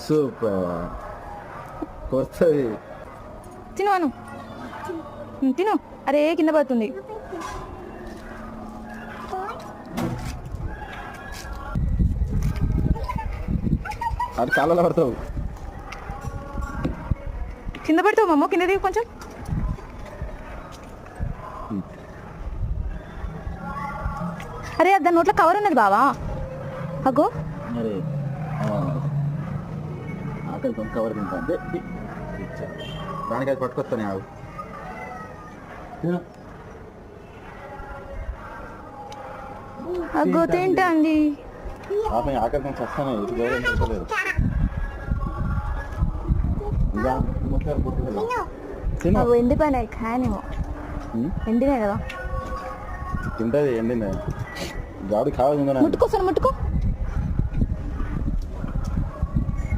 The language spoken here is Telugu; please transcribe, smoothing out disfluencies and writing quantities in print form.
సూపర్ కొత్తది తిను తిను. అరే కింద పడుతుంది. అది కాళ్ళలో పడతావు, కింద పడతావు మమ్మ. కింద దిగు కొంచెం. అరే దాని నోట్లో కవర్ ఉన్నది బావా. అగో అరే ఆకలితో కవర్ తింటా దానికి అది పట్టుకొస్తాను ఆవు. అగో తింటాంది. ఆకలితో వస్తాను అవి ఎండిపోయినాయి ఖాయనేమో. ఎండినాయి కదా. తింటది ఎండింది గాడి కావాలి. ముట్టుకోసాను ముట్టుకో.